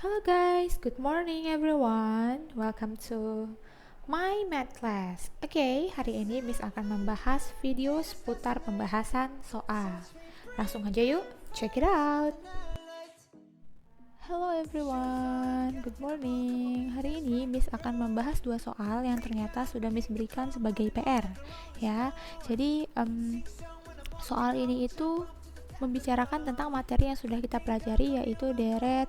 Hello guys, good morning everyone. Welcome to my math class. Oke, hari ini Miss akan membahas video seputar pembahasan soal. Langsung aja yuk, check it out. Hello everyone, good morning. Hari ini Miss akan membahas dua soal yang ternyata sudah Miss berikan sebagai PR ya. Jadi soal ini itu membicarakan tentang materi yang sudah kita pelajari, yaitu deret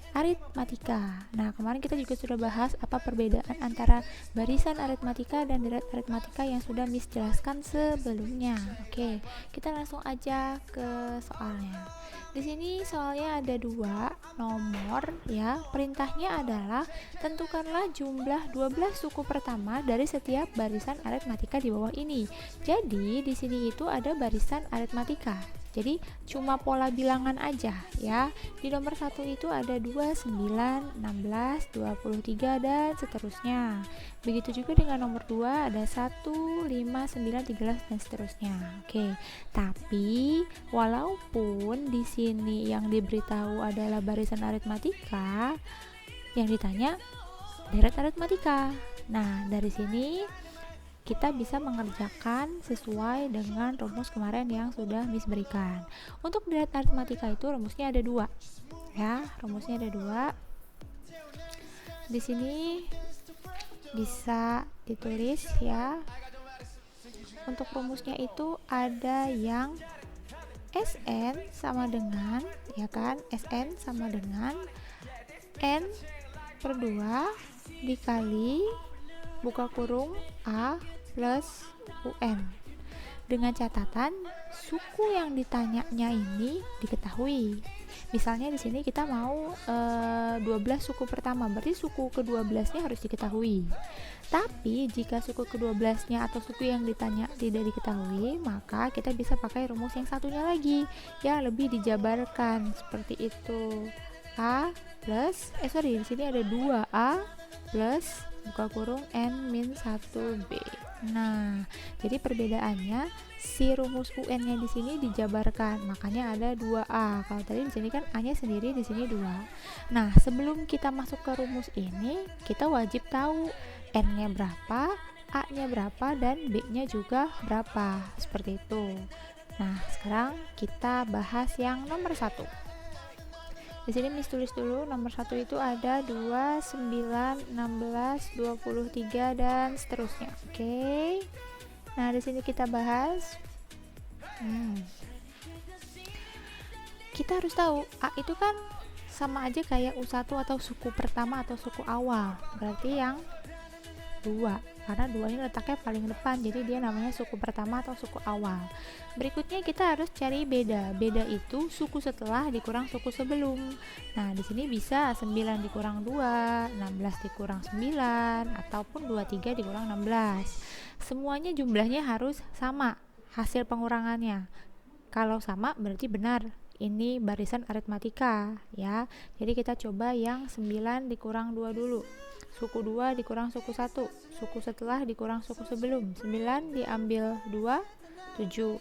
aritmatika. Nah, kemarin kita juga sudah bahas apa perbedaan antara barisan aritmatika dan deret aritmatika yang sudah Miss jelaskan sebelumnya. Oke, kita langsung aja ke soalnya. Di sini soalnya ada dua nomor ya. Perintahnya adalah tentukanlah jumlah 12 suku pertama dari setiap barisan aritmatika di bawah ini. Jadi, di sini itu ada barisan aritmatika. Jadi cuma pola bilangan aja ya. Di nomor 1 itu ada 2, 9, 16, 23 dan seterusnya. Begitu juga dengan nomor 2 ada 1, 5, 9, 13 dan seterusnya. Oke. Tapi walaupun di sini yang diberitahu adalah barisan aritmatika, yang ditanya deret aritmatika. Nah, dari sini kita bisa mengerjakan sesuai dengan rumus kemarin yang sudah Miss berikan. Untuk deret aritmatika itu rumusnya ada dua ya, rumusnya ada dua. Di sini bisa ditulis ya. Untuk rumusnya itu ada yang Sn sama dengan ya kan, Sn sama dengan N per 2 dikali buka kurung A plus UN, dengan catatan suku yang ditanyanya ini diketahui. Misalnya di sini kita mau 12 suku pertama, berarti suku ke-12-nya harus diketahui. Tapi jika suku ke-12-nya atau suku yang ditanya tidak diketahui, maka kita bisa pakai rumus yang satunya lagi yang lebih dijabarkan seperti itu. A plus di sini ada 2A plus buka kurung N min 1B. Nah, jadi perbedaannya si rumus UN-nya di sini dijabarkan, makanya ada 2A. Kalau tadi di sini kan A-nya sendiri, di sini 2. Nah, sebelum kita masuk ke rumus ini, kita wajib tahu N-nya berapa, A-nya berapa, dan B-nya juga berapa. Seperti itu. Nah, sekarang kita bahas yang nomor 1. Di sini Miss tulis dulu, nomor 1 itu ada 2, 9, 16, 23 dan seterusnya. Oke. Nah, di sini kita bahas. Kita harus tahu A itu kan sama aja kayak U1 atau suku pertama atau suku awal. Berarti yang 2. Karena 2 ini letaknya paling depan, jadi dia namanya suku pertama atau suku awal. Berikutnya kita harus cari beda. Beda itu suku setelah dikurang suku sebelum. Nah, di sini bisa 9 dikurang 2, 16 dikurang 9, ataupun 23 dikurang 16. Semuanya jumlahnya harus sama hasil pengurangannya. Kalau sama berarti benar. Ini barisan aritmatika ya. Jadi kita coba yang 9 dikurang 2 dulu. Suku 2 dikurang suku 1, suku setelah dikurang suku sebelum. 9 diambil 2, 7.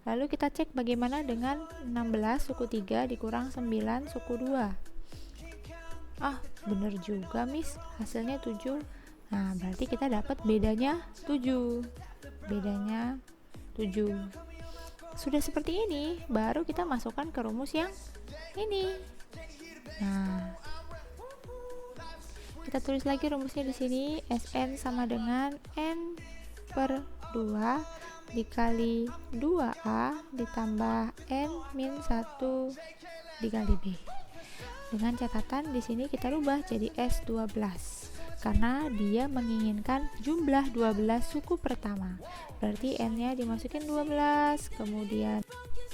Lalu kita cek bagaimana dengan 16 suku 3 dikurang 9 suku 2. Bener juga Miss, hasilnya 7. Nah, berarti kita dapat bedanya 7. Bedanya 7. Sudah seperti ini, baru kita masukkan ke rumus yang ini. Nah, kita tulis lagi rumusnya di sini. Sn sama dengan N per 2 dikali 2A ditambah N min 1 dikali B. Dengan catatan di sini kita rubah jadi S12 karena dia menginginkan jumlah 12 suku pertama. Berarti N-nya dimasukin 12, kemudian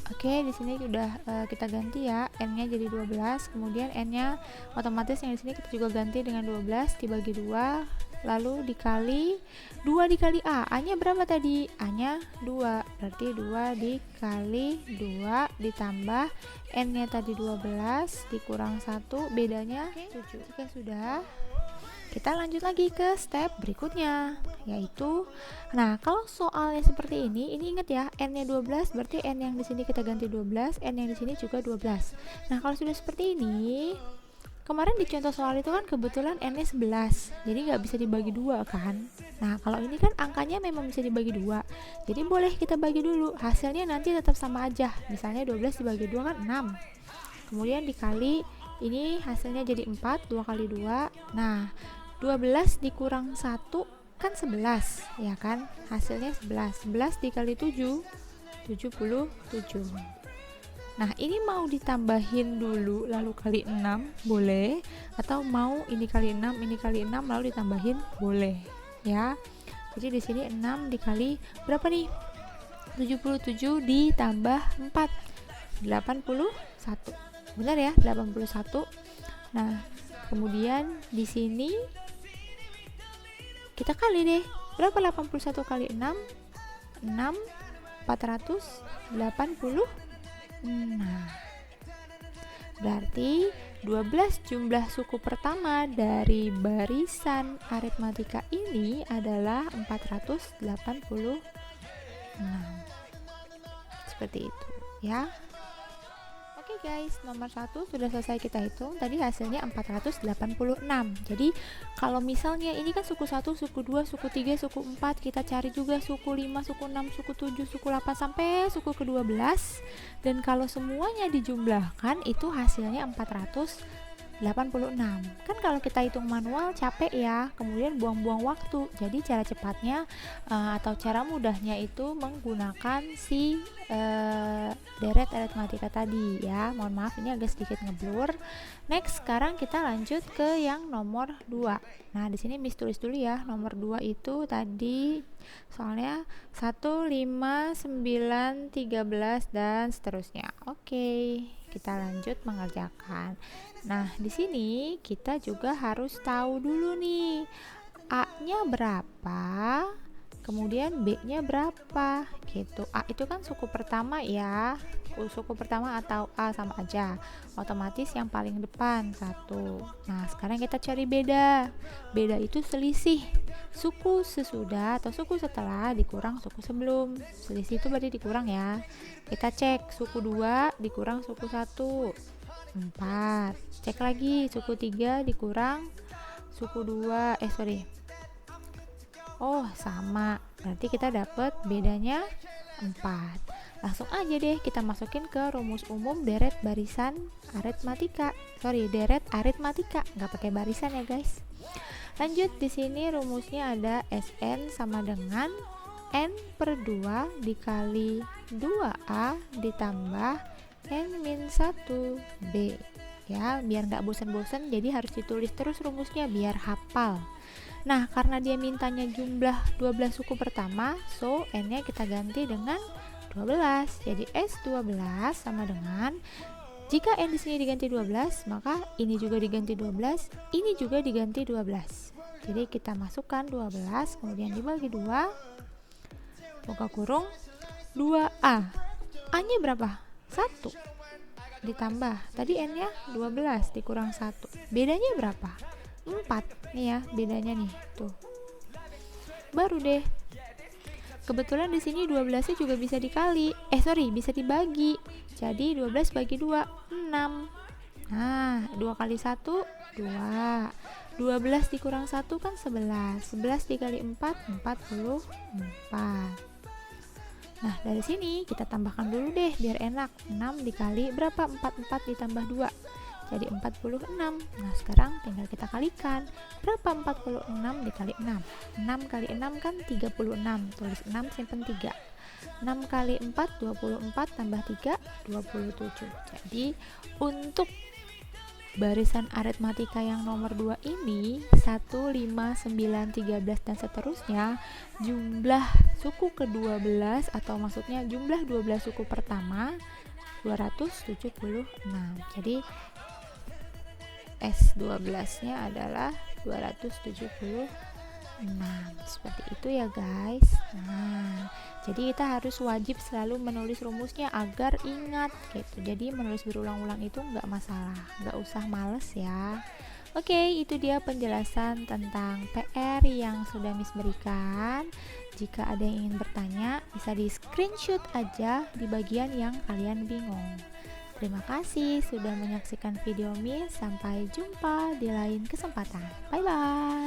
di sini udah kita ganti ya, N-nya jadi 12, kemudian N-nya otomatis yang di sini kita juga ganti dengan 12 dibagi 2, lalu dikali 2 dikali A. A-nya berapa tadi? A-nya 2. Berarti 2 dikali 2 ditambah N-nya tadi 12 dikurang 1, bedanya 7. Jika sudah, kita lanjut lagi ke step berikutnya, yaitu kalau soalnya seperti ini ingat ya, N-nya 12, berarti N yang di sini kita ganti 12, N yang di sini juga 12. Nah, kalau sudah seperti ini, kemarin di contoh soal itu kan kebetulan n-nya 11, jadi nggak bisa dibagi dua kan. Nah kalau ini kan angkanya memang bisa dibagi dua, jadi boleh kita bagi dulu, hasilnya nanti tetap sama aja. Misalnya 12 dibagi 2 kan 6, kemudian dikali ini hasilnya jadi 4, 2 kali 2. Nah 12 dikurang 1 kan 11 ya kan, hasilnya 11. 11 dikali 7, 77. Nah ini mau ditambahin dulu lalu kali 6 boleh, atau mau ini kali 6 ini kali 6 lalu ditambahin boleh ya. Jadi di sini 6 dikali berapa nih, 77 ditambah 4, 81, benar ya, 81. Nah kemudian di sini kita kali deh, berapa 81 kali 6, 480. Nah, berarti 12 jumlah suku pertama dari barisan aritmatika ini adalah 486. Seperti itu ya. Oke guys, nomor 1 sudah selesai kita hitung. Tadi hasilnya 486. Jadi kalau misalnya ini kan suku 1, suku 2, suku 3, suku 4, kita cari juga suku 5, suku 6, suku 7, suku 8 sampai suku ke-12. Dan kalau semuanya dijumlahkan itu hasilnya 486. Kan kalau kita hitung manual capek ya, kemudian buang-buang waktu. Jadi cara cepatnya atau cara mudahnya itu menggunakan si deret aritmatika tadi ya. Mohon maaf ini agak sedikit ngeblur. Next, sekarang kita lanjut ke yang nomor 2. Nah, di sini Miss tulis dulu ya. Nomor 2 itu tadi soalnya 1, 5, 9, 13 dan seterusnya. Oke, kita lanjut mengerjakan. Nah, di sini kita juga harus tahu dulu nih A-nya berapa, kemudian B-nya berapa gitu. A itu kan suku pertama ya, suku pertama atau A sama aja, otomatis yang paling depan 1. Nah sekarang kita cari beda. Beda itu selisih suku sesudah atau suku setelah dikurang suku sebelum. Selisih itu berarti dikurang ya. Kita cek suku 2 dikurang suku 1, 4. Cek lagi suku 3 dikurang suku 2, oh sama, berarti kita dapat bedanya 4. Langsung aja deh kita masukin ke rumus umum deret barisan aritmatika. Deret aritmatika, nggak pakai barisan ya guys. Lanjut, di sini rumusnya ada Sn sama dengan n per 2 dikali 2a ditambah n-1b ya, biar nggak bosan-bosan jadi harus ditulis terus rumusnya biar hafal. Nah karena dia mintanya jumlah 12 suku pertama, so n-nya kita ganti dengan 12. Jadi S12 sama dengan, jika n di sini diganti 12, maka ini juga diganti 12, ini juga diganti 12. Jadi kita masukkan 12 kemudian dibagi 2, buka kurung, 2a. A-nya berapa? 1 ditambah tadi n-nya 12 dikurang 1, bedanya berapa? 4 nih ya, bedanya nih tuh. Baru deh, kebetulan di sini 12-nya juga bisa dikali, bisa dibagi. Jadi 12 bagi 2, 6. Nah 2 kali 1, 2. 12 dikurang 1 kan 11. 11 dikali 4, 44. Nah dari sini kita tambahkan dulu deh biar enak. 6 dikali berapa? 44 ditambah 2, jadi 46. Nah sekarang tinggal kita kalikan. Berapa 46 dikali 6? 6 kali 6 kan 36. Tulis 6 simpen 3. 6 kali 4 24 tambah 3 27. Jadi untuk barisan aritmatika yang nomor 2 ini 1, 5, 9, 13 dan seterusnya, jumlah suku ke-12 atau maksudnya jumlah 12 suku pertama 276. Jadi S12 nya adalah 276. Seperti itu ya guys. Nah jadi kita harus wajib selalu menulis rumusnya agar ingat gitu. Jadi menulis berulang-ulang itu nggak masalah, nggak usah males ya. Oke, itu dia penjelasan tentang PR yang sudah Miss berikan. Jika ada yang ingin bertanya, bisa di screenshot aja di bagian yang kalian bingung. Terima kasih sudah menyaksikan video Miss. Sampai jumpa di lain kesempatan. Bye bye.